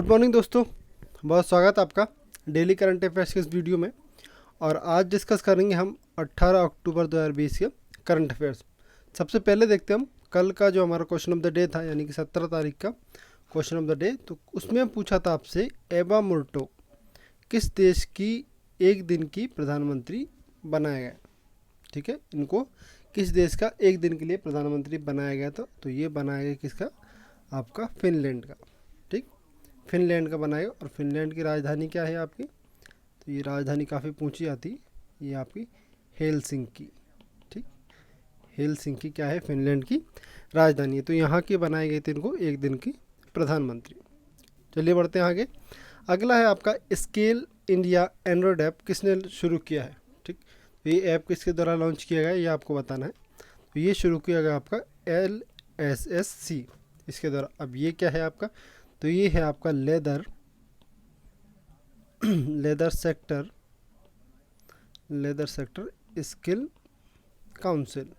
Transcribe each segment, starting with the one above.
Good morning दोस्तों, बहुत स्वागत आपका डेली करंट अफेयर्स के इस वीडियो में। और आज डिस्कस करेंगे हम 18 अक्टूबर 2020 के करंट अफेयर्स। सबसे पहले देखते हैं हम कल का जो हमारा क्वेश्चन ऑफ द डे था, यानी कि 17 तारीख का क्वेश्चन ऑफ द डे। तो उसमें पूछा था आपसे, एवा मोर्टो किस देश की एक दिन की प्रधानमंत्री बनाया गया। ठीक है, इनको किस देश का एक दिन के लिए प्रधानमंत्री बनाया गया था। तो ये बनाया गया किसका, आपका फिनलैंड का। ठीक, फिनलैंड का बनाएगा। और फिनलैंड की राजधानी क्या है आपकी, तो ये राजधानी काफ़ी पूछी आती, ये आपकी हेलसिंकी। ठीक, हेलसिंकी क्या है, फिनलैंड की राजधानी है। तो यहाँ की बनाई गई थी इनको एक दिन की प्रधानमंत्री। चलिए बढ़ते हैं आगे। अगला है आपका स्केल इंडिया एंड्रॉयड ऐप किसने शुरू किया है। ठीक, तो ये ऐप किसके द्वारा लॉन्च किया गया है, ये आपको बताना है। तो ये शुरू किया गया आपका LSSC इसके द्वारा। अब ये क्या है आपका, तो ये है आपका लेदर सेक्टर स्किल काउंसिल।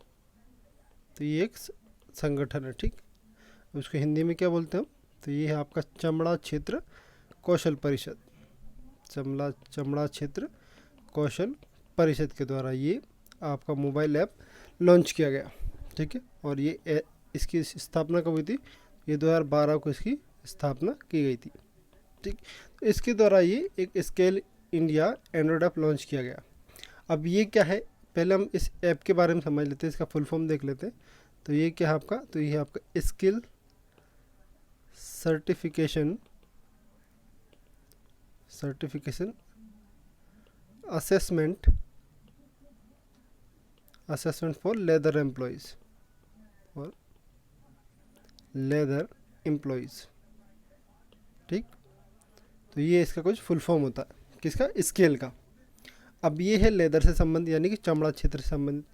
तो ये एक संगठन है। ठीक, उसको हिंदी में क्या बोलते हैं हम, तो ये है आपका चमड़ा क्षेत्र कौशल परिषद। चमड़ा क्षेत्र कौशल परिषद के द्वारा ये आपका मोबाइल ऐप लॉन्च किया गया। ठीक है, और ये इसकी स्थापना कब हुई थी, ये 2012 को इसकी स्थापना की गई थी। ठीक, तो इसके द्वारा ये एक scale India Android app launch किया गया। अब ये क्या है, पहले हम इस ऐप के बारे में समझ लेते हैं, इसका फुल फॉर्म देख लेते हैं। तो ये क्या है आपका, तो ये है आपका skill certification assessment for leather employees. ठीक, तो ये इसका कुछ फुल फॉर्म होता है किसका, स्केल का। अब ये है लेदर से संबंधित, यानी कि चमड़ा क्षेत्र से संबंधित।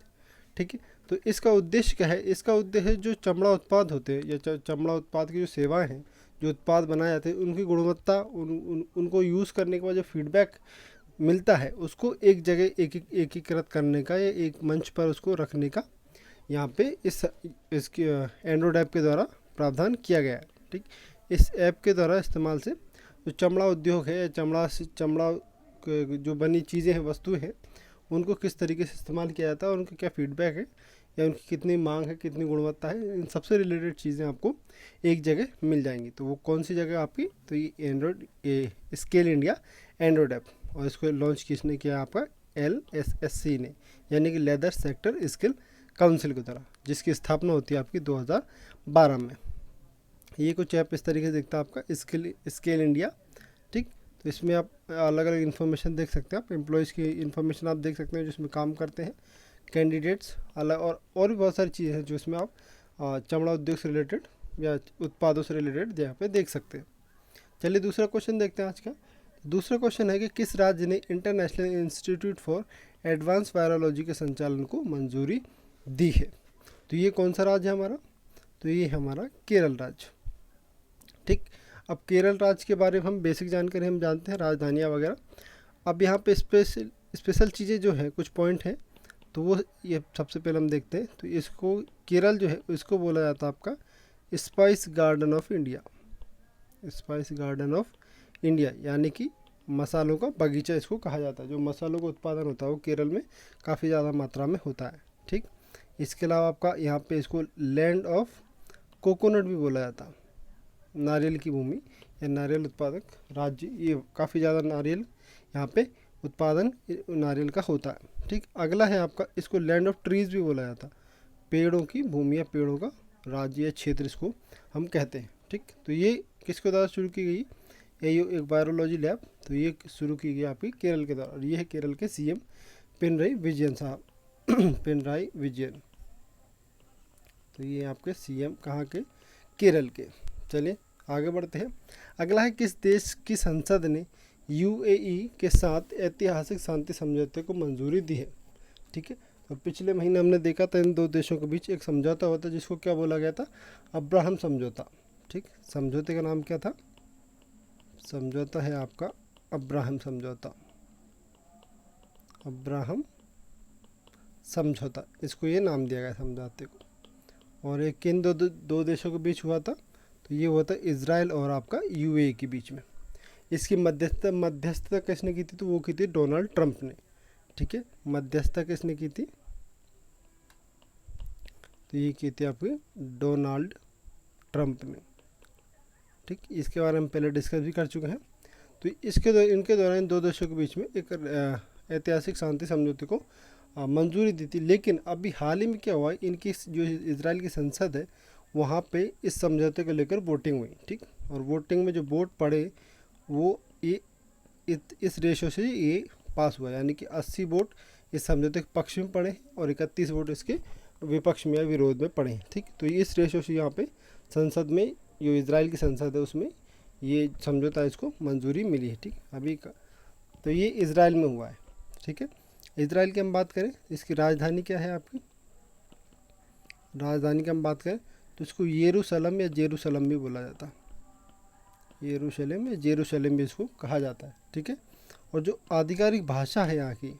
ठीक है, तो इसका उद्देश्य क्या है, इसका उद्देश्य जो चमड़ा उत्पाद होते हैं या चमड़ा उत्पाद की जो सेवाएं हैं, जो उत्पाद बनाए जाते हैं, उनकी गुणवत्ता, उनको यूज़ करने के बाद जो फीडबैक मिलता है, उसको एक जगह एकीकृत करने का या एक मंच पर उसको रखने का यहाँ पे इसके एंड्रॉयड ऐप के द्वारा प्रावधान किया गया है। ठीक, इस ऐप के द्वारा इस्तेमाल से जो चमड़ा उद्योग है, चमड़ा जो बनी चीज़ें हैं, वस्तुएं हैं, उनको किस तरीके से इस्तेमाल किया जाता है और उनका क्या फीडबैक है, या उनकी कितनी मांग है, कितनी गुणवत्ता है, इन सबसे रिलेटेड चीज़ें आपको एक जगह मिल जाएंगी। तो वो कौन सी जगह आपकी, तो ये स्केल इंडिया एंड्रॉयड ऐप। और इसको लॉन्च किसने किया, आपका LSSC ने, यानी कि लेदर सेक्टर स्किल काउंसिल की तरह, जिसकी स्थापना होती है आपकी 2012 में। ये कुछ ऐप इस तरीके से दिखता है आपका स्केल इंडिया। ठीक, तो इसमें आप अलग अलग इन्फॉर्मेशन देख सकते हैं, आप एम्प्लॉयज़ की इन्फॉर्मेशन आप देख सकते हैं जिसमें काम करते हैं, कैंडिडेट्स अलग, और भी बहुत सारी चीज़ें हैं जो इसमें आप चमड़ा उद्योग से रिलेटेड या उत्पादों से रिलेटेड यहाँ पे देख सकते हैं। चलिए दूसरा क्वेश्चन देखते हैं आज का। दूसरा क्वेश्चन है कि किस राज्य ने international institute for advance virology के संचालन को मंजूरी दी है। तो ये कौन सा राज्य है हमारा, तो ये हमारा केरल राज्य। ठीक, अब केरल राज्य के बारे में हम बेसिक जानकारी हम जानते हैं, राजधानियाँ वगैरह। अब यहाँ पे स्पेशल चीज़ें जो हैं, कुछ पॉइंट हैं, तो वो ये सबसे पहले हम देखते हैं। तो इसको केरल जो है इसको बोला जाता है आपका स्पाइस गार्डन ऑफ इंडिया, यानी कि मसालों का बगीचा इसको कहा जाता है। जो मसालों का उत्पादन होता है वो केरल में काफ़ी ज़्यादा मात्रा में होता है। ठीक, इसके अलावा आपका यहाँ पे इसको लैंड ऑफ कोकोनट भी बोला जाता है, नारियल की भूमि या नारियल उत्पादक राज्य। ये काफ़ी ज़्यादा नारियल यहाँ पे उत्पादन नारियल का होता है। ठीक, अगला है आपका, इसको लैंड ऑफ ट्रीज़ भी बोला जाता है, पेड़ों की भूमि या पेड़ों का राज्य या क्षेत्र इसको हम कहते हैं। ठीक, तो ये किसके द्वारा शुरू की गई, ये एक वायरोलॉजी लैब, तो ये शुरू की गई आपकी केरल के द्वारा। और ये है केरल के CM पिनराई विजयन साहब पिनराई विजयन। तो ये आपके CM कहाँ के, केरल के। चलिए आगे बढ़ते हैं। अगला है, किस देश की संसद ने UAE के साथ ऐतिहासिक शांति समझौते को मंजूरी दी है। ठीक है, तो पिछले महीने हमने देखा था इन दो देशों के बीच एक समझौता हुआ था जिसको क्या बोला गया था, अब्राहम समझौता। ठीक, समझौते का नाम क्या था, समझौता है आपका अब्राहम समझौता, इसको ये नाम दिया गया समझौते को। और एक किन दो देशों के बीच हुआ था, तो ये हुआ था इजराइल और आपका यूएई के बीच में। इसकी मध्यस्थता किसने की थी? तो वो की थी डोनाल्ड ट्रंप ने। ठीक है, मध्यस्थता किसने की थी? तो ये की थी आपकी डोनाल्ड ट्रंप ने। ठीक, इसके बारे में पहले डिस्कस भी कर चुके हैं। तो इनके द्वारा इन दो देशों के बीच में एक ऐतिहासिक शांति समझौते को मंजूरी दी थी। लेकिन अभी हाल ही में क्या हुआ, इनकी जो इजराइल की संसद है वहाँ पे इस समझौते को लेकर वोटिंग हुई। ठीक, और वोटिंग में जो वोट पड़े वो ये इस रेशो से ये पास हुआ, यानी कि 80 वोट इस समझौते के पक्ष में पड़े और 31 वोट इसके विपक्ष में या विरोध में पड़े हैं। ठीक, तो इस रेशो से यहाँ पे संसद में, जो इजराइल की संसद है उसमें ये समझौता इसको मंजूरी मिली है। ठीक, अभी का तो ये इजराइल में हुआ है। ठीक है, इजराइल की हम बात करें, इसकी राजधानी क्या है? आपकी राजधानी की हम बात करें तो इसको यरूशलेम या जेरूशलेम भी बोला जाता है। यरूशलेम या जेरूशलेम भी इसको कहा जाता है। ठीक है, और जो आधिकारिक भाषा है यहाँ की,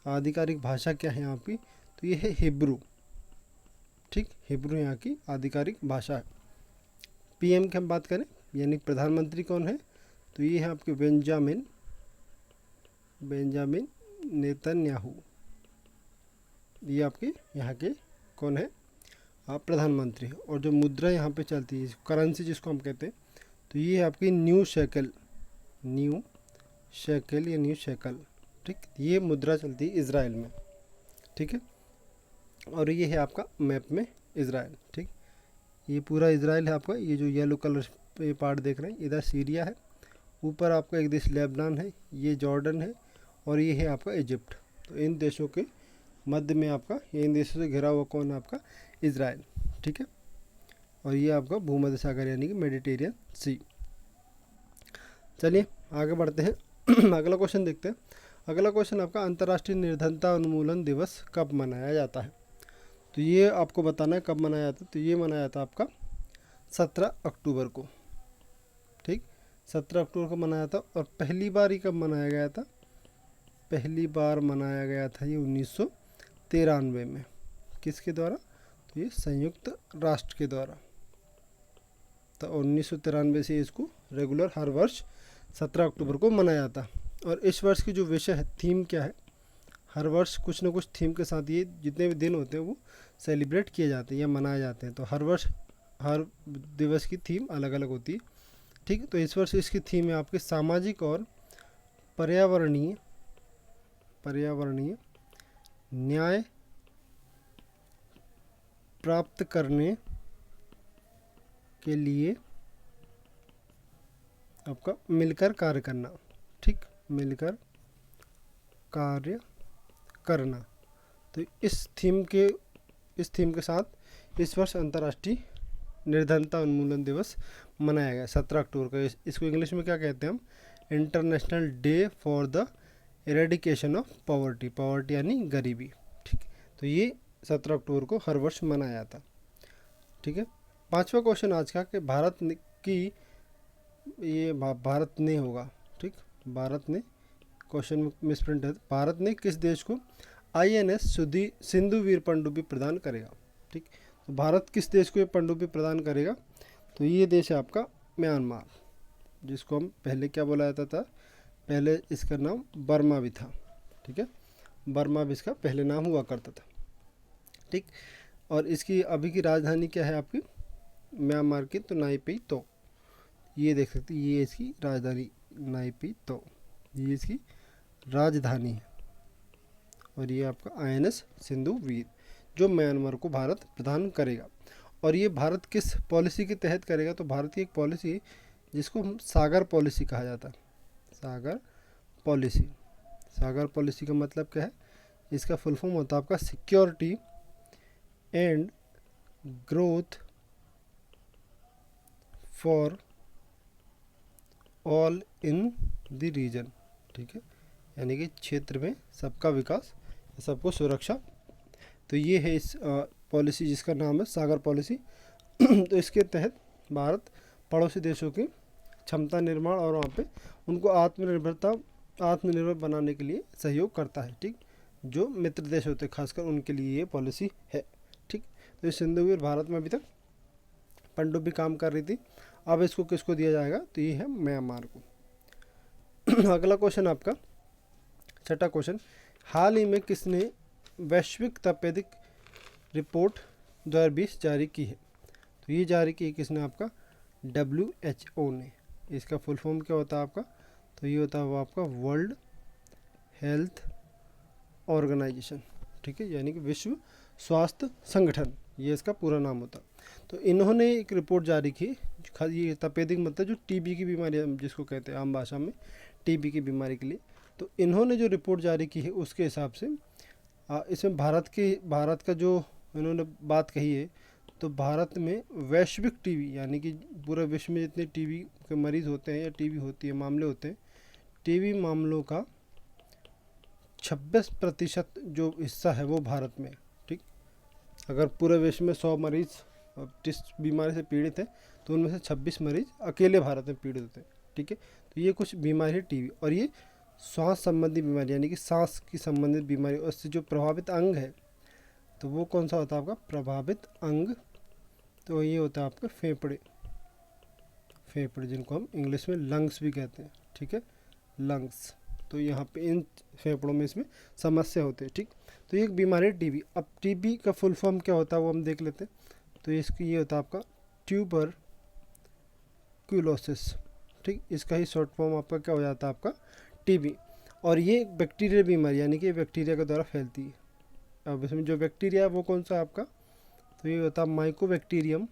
आधिकारिक भाषा क्या है यहाँ की? तो ये है हिब्रू। ठीक, हिब्रू यहाँ की आधिकारिक भाषा है। पीएम की हम बात करें, यानी प्रधानमंत्री कौन है? तो ये है आपके बेंजामिन नेतन्याहू। ये आपके यहाँ के कौन है? आप प्रधानमंत्री। और जो मुद्रा यहाँ पे चलती है, करेंसी जिसको हम कहते हैं, तो ये है आपकी न्यू शेकल या न्यू शेकल। ठीक, ये मुद्रा चलती है इजराइल में। ठीक है, और ये है आपका मैप में इजराइल। ठीक, ये पूरा इजराइल है आपका। ये जो येलो कलर पे पार्ट देख रहे हैं, इधर सीरिया है, ऊपर आपका एक देश लेबनान है, ये जॉर्डन है, और ये है आपका इजिप्ट। तो इन देशों के मध्य में आपका, ये इन देशों से घिरा हुआ कौन है? आपका इजराइल। ठीक है, और ये आपका भूमध्य सागर यानी कि मेडिटेरियन सी। चलिए आगे बढ़ते हैं। अगला क्वेश्चन देखते हैं। अगला क्वेश्चन आपका, अंतर्राष्ट्रीय निर्धनता उन्मूलन दिवस कब मनाया जाता है? तो ये आपको बताना है कब मनाया जाता है। तो ये मनाया जाता है आपका 17 अक्टूबर को। ठीक, 17 अक्टूबर को मनाया था। और पहली बार ही कब मनाया गया था? पहली बार मनाया गया था ये 1993 में। किसके द्वारा? तो ये संयुक्त राष्ट्र के द्वारा। तो 1993 से इसको रेगुलर हर वर्ष 17 अक्टूबर को मनाया जाता। और इस वर्ष की जो विषय है, थीम क्या है? हर वर्ष कुछ ना कुछ थीम के साथ ये जितने भी दिन होते हैं वो सेलिब्रेट किए जाते हैं या मनाए जाते हैं। तो हर वर्ष हर दिवस की थीम अलग अलग होती है। ठीक, तो इस वर्ष इसकी थीम है आपके सामाजिक और पर्यावरणीय न्याय प्राप्त करने के लिए आपका मिलकर कार्य करना। ठीक, मिलकर कार्य करना। तो इस थीम के साथ इस वर्ष अंतर्राष्ट्रीय निर्धनता उन्मूलन दिवस मनाया गया 17 अक्टूबर को। इसको इंग्लिश में क्या कहते हैं हम? International day for the eradication of poverty यानी गरीबी। ठीक, तो ये 17 अक्टूबर को हर वर्ष मनाया जाता। ठीक है, पांचवा क्वेश्चन आज का कि भारत ने होगा। ठीक, भारत ने, क्वेश्चन में मिसप्रिंट है, भारत ने किस देश को INS सिंधु वीर पनडुब्बी प्रदान करेगा? ठीक, तो भारत किस देश को ये पनडुब्बी प्रदान करेगा? तो ये देश है आपका म्यांमार, जिसको हम पहले क्या बोला जाता था? पहले इसका नाम बर्मा भी था। ठीक है, बर्मा भी इसका पहले नाम हुआ करता था। ठीक, और इसकी अभी की राजधानी क्या है आपकी म्यांमार की? तो नाइपी तो। ये देख सकते, ये इसकी राजधानी नाइपी तो, ये इसकी राजधानी है। और ये आपका INS सिंधु वीर जो म्यांमार को भारत प्रदान करेगा। और ये भारत किस पॉलिसी के तहत करेगा? तो भारत की एक पॉलिसी जिसको हम सागर पॉलिसी कहा जाता है। सागर पॉलिसी का मतलब क्या है? इसका फुल फॉर्म होता है आपका security and growth for all in the region. ठीक है, यानी कि क्षेत्र में सबका विकास, सबको सुरक्षा। तो ये है इस पॉलिसी जिसका नाम है सागर पॉलिसी। तो इसके तहत भारत पड़ोसी देशों की क्षमता निर्माण और वहाँ पे उनको आत्मनिर्भर बनाने के लिए सहयोग करता है। ठीक, जो मित्र देश होते हैं खासकर उनके लिए ये पॉलिसी है। ठीक, तो ये सिंधु वीर भारत में अभी तक पनडुब्बी काम कर रही थी। अब इसको किसको दिया जाएगा, तो ये है म्यांमार को। अगला क्वेश्चन आपका छठा क्वेश्चन, हाल ही में किसने वैश्विक तपेदिक रिपोर्ट 2020 जारी की है, तो ये जारी की है किसने, आपका WHO ने। इसका फुल फॉर्म क्या होता है आपका, तो ये होता है वो आपका वर्ल्ड हेल्थ ऑर्गेनाइजेशन, ठीक है, यानी कि विश्व स्वास्थ्य संगठन, ये इसका पूरा नाम होता। तो इन्होंने एक रिपोर्ट जारी की, ये तपेदिक मतलब जो टीबी की बीमारी हम जिसको कहते हैं आम भाषा में, टीबी की बीमारी के लिए। तो इन्होंने जो रिपोर्ट जारी की है उसके हिसाब से इसमें भारत का जो इन्होंने बात कही है, तो भारत में वैश्विक टीबी यानी कि पूरे विश्व में जितने टीबी के मरीज़ होते हैं या टीबी होती है मामले होते हैं, टीबी मामलों का 26% जो हिस्सा है वो भारत में है, ठीक। अगर पूरे विश्व में 100 मरीज़ जिस बीमारी से पीड़ित हैं, तो उनमें से 26 मरीज़ अकेले भारत में पीड़ित होते हैं, ठीक है। तो ये कुछ बीमारी है टीबी, और ये श्वास संबंधी बीमारी यानी कि सांस की संबंधित बीमारी, और उससे जो प्रभावित अंग है, तो वो कौन सा होता है आपका प्रभावित अंग, तो ये होता है आपका फेफड़े, जिनको हम इंग्लिश में लंग्स भी कहते हैं, ठीक है, लंग्स। तो यहाँ पे इन फेफड़ों में इसमें समस्या होती है, ठीक। तो ये एक बीमारी है टीबी। अब टीबी का फुल फॉर्म क्या होता है वो हम देख लेते हैं। तो इसकी ये होता है आपका ट्यूबरक्यूलोसिस, ठीक। इसका ही शॉर्ट फॉर्म आपका क्या हो जाता है आपका टीबी। और ये एक बैक्टीरियल बीमारी यानी कि बैक्टीरिया के द्वारा फैलती है। अब इसमें जो बैक्टीरिया है वो कौन सा है आपका, तो ये होता है माइकोबैक्टीरियम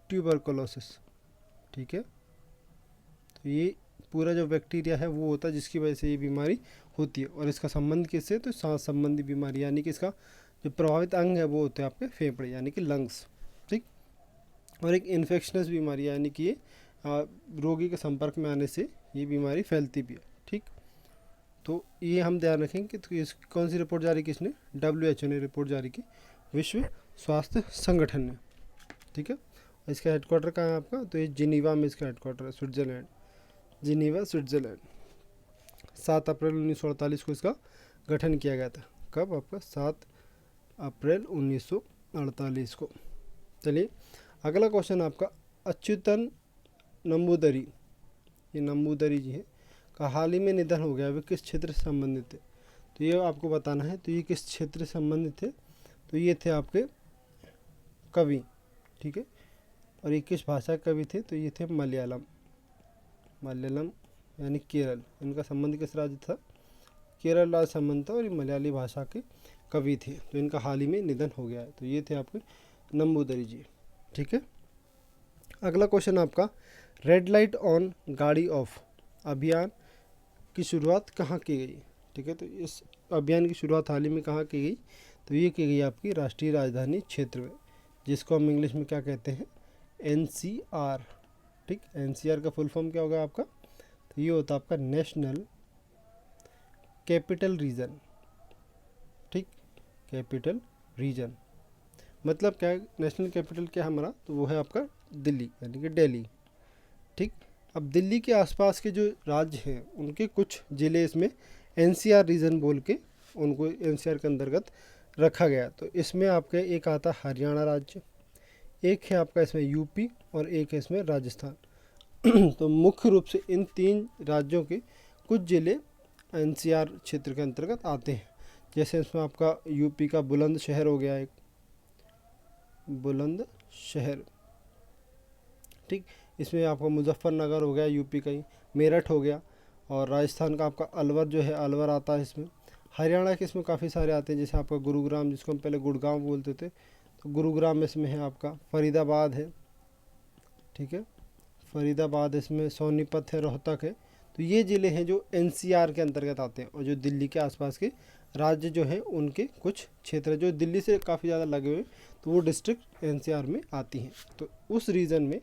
ट्यूबरकुलोसिस, ठीक है। तो ये पूरा जो बैक्टीरिया है वो होता है जिसकी वजह से ये बीमारी होती है, और इसका संबंध किससे, तो सांस संबंधी बीमारी, यानी कि इसका जो प्रभावित अंग है वो होते हैं आपके फेफड़े यानी कि लंग्स, ठीक। और एक इन्फेक्शनस बीमारी यानी कि ये रोगी के संपर्क में आने से ये बीमारी फैलती भी है, ठीक। तो ये हम ध्यान रखेंगे। तो इस कौन सी रिपोर्ट जारी की, इसने WHO ने रिपोर्ट जारी की, विश्व स्वास्थ्य संगठन ने, ठीक है। इसका हेडक्वार्टर कहाँ है आपका, तो ये जिनीवा में इसका हेडक्वार्टर है, स्विट्ज़रलैंड, जिनीवा स्विट्ज़रलैंड। 7 अप्रैल 1948 को इसका गठन किया गया था। कब आपका 7 अप्रैल 1948 को। चलिए अगला क्वेश्चन आपका, अच्युतन नंबूदरी, ये नंबूदरी जी है, का हाल ही में निधन हो गया, वे किस क्षेत्र से संबंधित थे, तो ये आपको बताना है। तो ये किस क्षेत्र से संबंधित थे, तो ये थे आपके कवि, ठीक है। और ये किस भाषा के कवि थे, तो ये थे मलयालम यानी केरल। इनका संबंध किस राज्य था, केरल राज्य संबंध था, और ये मलयाली भाषा के कवि थे। तो इनका हाल ही में निधन हो गया है। तो ये थे आपके नंबूदरी जी, ठीक है। अगला क्वेश्चन आपका, रेड लाइट ऑन गाड़ी ऑफ अभियान की शुरुआत कहाँ की गई, ठीक है। तो इस अभियान की शुरुआत हाल ही में कहाँ की गई, तो ये की गई आपकी राष्ट्रीय राजधानी क्षेत्र में, जिसको हम इंग्लिश में क्या कहते हैं, NCR, ठीक। NCR का फुल फॉर्म क्या होगा आपका, तो ये होता है आपका नेशनल कैपिटल रीजन, ठीक। कैपिटल रीजन मतलब क्या है, नेशनल कैपिटल क्या है हमारा, तो वो है आपका दिल्ली यानी कि दिल्ली, ठीक। अब दिल्ली के आसपास के जो राज्य हैं उनके कुछ ज़िले इसमें NCR रीजन बोल के उनको NCR के अंतर्गत रखा गया। तो इसमें आपका एक आता है हरियाणा राज्य, एक है आपका इसमें यूपी, और एक है इसमें राजस्थान। तो मुख्य रूप से इन 3 राज्यों के कुछ ज़िले NCR क्षेत्र के अंतर्गत आते हैं। जैसे इसमें आपका यूपी का बुलंदशहर हो गया, एक बुलंदशहर, ठीक। इसमें आपका मुजफ्फरनगर हो गया यूपी का ही, मेरठ हो गया, और राजस्थान का आपका अलवर जो है, अलवर आता है इसमें। हरियाणा के इसमें काफ़ी सारे आते हैं, जैसे आपका गुरुग्राम, जिसको हम पहले गुड़गांव बोलते थे, तो गुरुग्राम इसमें है आपका। फरीदाबाद है, ठीक है, फरीदाबाद, इसमें सोनीपत है, रोहतक है। तो ये ज़िले हैं जो NCR के अंतर्गत आते हैं, और जो दिल्ली के आसपास के राज्य जो हैं उनके कुछ क्षेत्र जो दिल्ली से काफ़ी ज़्यादा लगे हुए, तो वो डिस्ट्रिक्ट NCR में आती हैं। तो उस रीजन में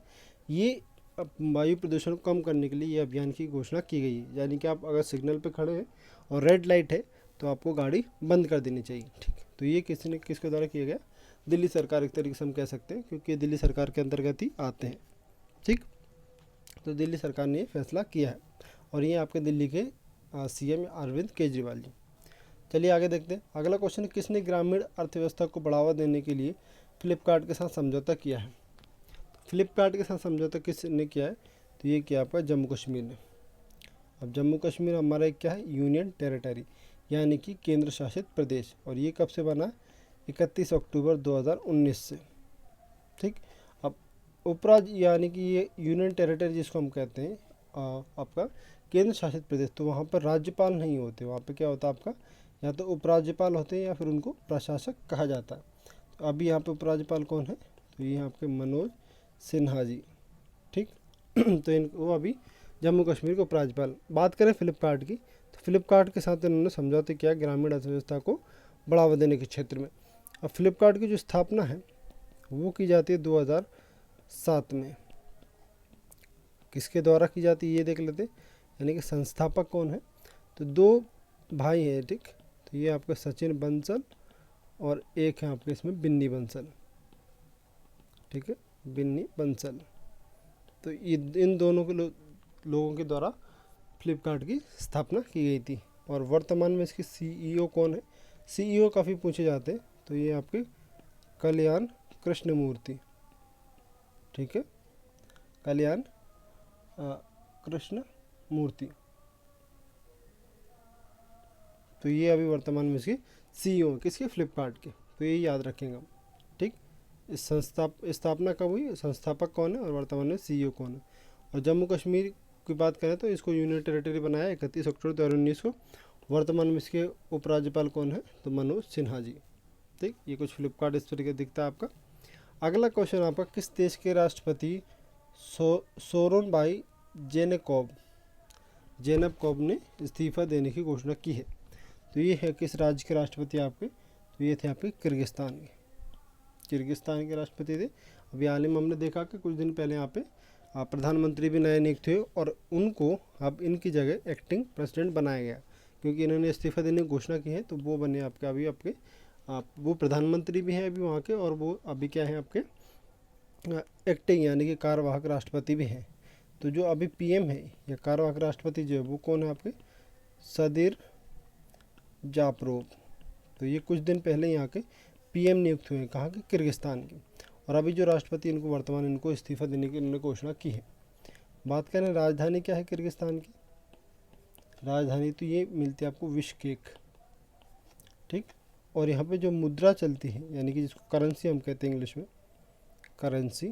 ये वायु प्रदूषण को कम करने के लिए ये अभियान की घोषणा की गई है। यानी कि आप अगर सिग्नल पे खड़े हैं और रेड लाइट है तो आपको गाड़ी बंद कर देनी चाहिए, ठीक। तो ये किसके द्वारा किया गया, दिल्ली सरकार एक तरीके से हम कह सकते हैं, क्योंकि दिल्ली सरकार के अंतर्गत ही आते हैं, ठीक। तो दिल्ली सरकार ने ये फैसला किया है, और ये आपके दिल्ली के CM अरविंद केजरीवाल जी। चलिए आगे देखते हैं। अगला क्वेश्चन है, किसने ग्रामीण अर्थव्यवस्था को बढ़ावा देने के लिए फ्लिपकार्ट के साथ समझौता किया है? फ्लिपकार्ट के साथ समझौता किसने किया है? तो ये किया आपका जम्मू कश्मीर ने। अब जम्मू कश्मीर हमारा एक क्या है? यूनियन टेरिटरी, यानी कि केंद्र शासित प्रदेश। और ये कब से बना? 31 अक्टूबर 2019 से। ठीक। अब उपराज्य यानी कि ये यूनियन टेरिटरी जिसको हम कहते हैं आपका केंद्र शासित प्रदेश, तो वहाँ पर राज्यपाल नहीं होते, वहाँ पे क्या होता है आपका, या तो उपराज्यपाल होते हैं या फिर उनको प्रशासक कहा जाता है। तो अभी यहाँ पे उपराज्यपाल कौन है? तो ये आपके मनोज सिन्हा जी। ठीक। तो इनको अभी जम्मू कश्मीर के उपराज्यपाल। बात करें फ्लिपकार्ट की, तो फ्लिपकार्ट के साथ इन्होंने समझौते किया ग्रामीण अर्थव्यवस्था को बढ़ावा देने के क्षेत्र में। अब फ्लिपकार्ट की जो स्थापना है वो की जाती है 2007 में। किसके द्वारा की जाती है ये देख लेते, यानी कि संस्थापक कौन है? तो दो भाई हैं। ठीक। तो ये आपके सचिन बंसल और एक है आपके इसमें बिन्नी बंसल। ठीक है, बिन्नी बंसल। तो ये इन दोनों के लोगों के द्वारा फ्लिपकार्ट की स्थापना की गई थी। और वर्तमान में इसके सीईओ कौन है? सीईओ काफ़ी पूछे जाते हैं। तो ये आपके कल्याण कृष्णमूर्ति। ठीक है, कल्याण कृष्ण मूर्ति। तो ये अभी वर्तमान में इसके सीईओ किसके? फ्लिपकार्ट के। तो ये याद रखेंगे। ठीक। इस स्थापना कब हुई, संस्थापक कौन है और वर्तमान में सीईओ कौन है? और जम्मू कश्मीर की बात करें तो इसको यूनियन टेरिटरी बनाया 31 अक्टूबर 2019 को। वर्तमान में इसके उपराज्यपाल कौन है? तो मनोज सिन्हा जी। ठीक। ये कुछ फ्लिपकार्ट इस तरीके दिखता है आपका। अगला क्वेश्चन आपका, किस देश के राष्ट्रपति सोरोनबाई जेनबकोब ने इस्तीफा देने की घोषणा की है? तो ये है किस राज्य के राष्ट्रपति आपके? तो ये थे आपके किर्गिस्तान के। किर्गिस्तान के राष्ट्रपति थे। अभी हाल ही में हमने देखा कि कुछ दिन पहले यहाँ पे प्रधानमंत्री भी नए नियुक्त हुए और उनको अब इनकी जगह एक्टिंग प्रेसिडेंट बनाया गया, क्योंकि इन्होंने इस्तीफा देने की घोषणा की है। तो वो बने आपके अभी आपके वो प्रधानमंत्री भी हैं अभी वहाँ के, और वो अभी क्या है आपके एक्टिंग यानी कि कार्यवाहक राष्ट्रपति भी हैं। तो जो अभी पीएम है या कार्यवाहक राष्ट्रपति जो है वो कौन है आपके? सदीर जापरोव। तो ये कुछ दिन पहले यहाँ के पीएम नियुक्त हुए हैं, कहाँ के? किर्गिस्तान के। और अभी जो राष्ट्रपति इनको वर्तमान इनको इस्तीफा देने की इन्होंने घोषणा की है। बात करें राजधानी क्या है किर्गिस्तान की? राजधानी तो ये मिलती है आपको बिश्केक। ठीक। और यहाँ पे जो मुद्रा चलती है यानी कि जिसको करेंसी हम कहते हैं इंग्लिश में, करेंसी,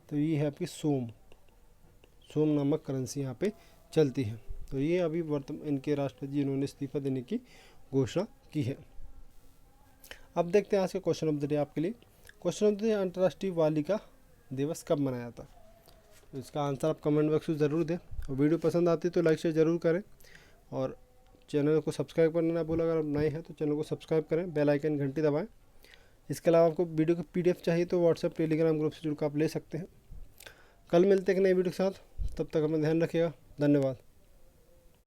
तो ये है आपकी सोम नामक करेंसी यहाँ पे चलती है। तो ये अभी वर्तमान इनके राष्ट्रपति इन्होंने इस्तीफा देने की घोषणा की है। अब देखते हैं आज के क्वेश्चन ऑफ द डे आपके लिए। क्वेश्चन ऑफ द डे, अंतर्राष्ट्रीय बालिका दिवस कब मनाया था? तो इसका आंसर आप कमेंट बॉक्स में ज़रूर दें। और वीडियो पसंद आती है तो लाइक शेयर ज़रूर करें, और चैनल को सब्सक्राइब करना ना भूलें। अगर आप नए हैं तो चैनल को सब्सक्राइब करें, बेल आइकन घंटी दबाएं। इसके अलावा आपको वीडियो की पीडीएफ चाहिए तो व्हाट्सएप टेलीग्राम ग्रुप से जुड़कर आप ले सकते हैं। कल मिलते हैं एक नई वीडियो के साथ, तब तक अपना ध्यान रखिएगा। धन्यवाद।